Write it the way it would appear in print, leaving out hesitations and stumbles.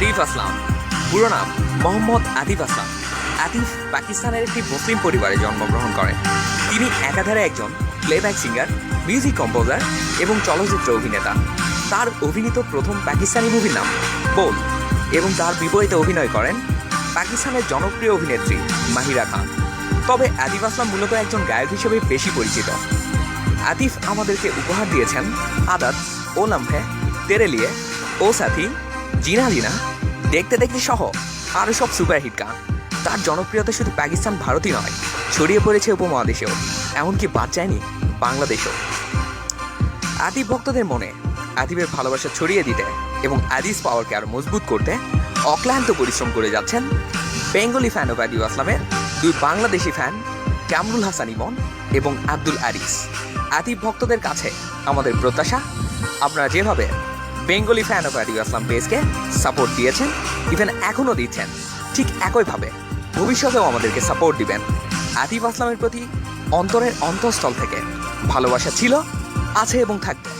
আতিফ আসলাম, পুরো নাম মোহাম্মদ আতিফ আসলাম। আতিফ পাকিস্তানের একটি মুসলিম পরিবারে জন্মগ্রহণ করেন। তিনি একাধারে একজন প্লেব্যাক সিঙ্গার, মিউজিক কম্পোজার এবং চলচ্চিত্র অভিনেতা। তার অভিনীত প্রথম পাকিস্তানি মুভির নাম বোল এবং তার বিপরীতে অভিনয় করেন পাকিস্তানের জনপ্রিয় অভিনেত্রী মাহিরা খান। তবে আতিফ আসলাম মূলত একজন গায়ক হিসেবে বেশি পরিচিত। আতিফ আমাদেরকে উপহার দিয়েছেন আদাত, ও লাম্হে, তেরে লিয়ে, ও সাথী, জিনা জিনা, দেখতে দেখতে সহ আরও সব সুপারহিট গান। তার জনপ্রিয়তা শুধু পাকিস্তান ভারতই নয়, ছড়িয়ে পড়েছে উপমহাদেশেও, এমনকি বাদ যায়নি বাংলাদেশেও। আতিফ ভক্তদের মনে আতিফের ভালোবাসা ছড়িয়ে দিতে এবং আদিস পাওয়ারকে আরও মজবুত করতে অক্লান্ত পরিশ্রম করে যাচ্ছেন বেঙ্গলি ফ্যান অফ আতিফ আসলামের দুই বাংলাদেশি ফ্যান কামরুল হাসান ইমন এবং আব্দুল আরিস। আতিফ ভক্তদের কাছে আমাদের প্রত্যাশা, আপনারা যেভাবে Bengali fan of Atif Aslam পেজকে সাপোর্ট দিয়েছেন, ইভেন এখনও দিচ্ছেন, ঠিক একইভাবে ভবিষ্যতেও আমাদেরকে সাপোর্ট দিবেন। আতিফ আসলামের প্রতি অন্তরের অন্তঃস্থল থেকে ভালোবাসা ছিল, আছে এবং থাকবে।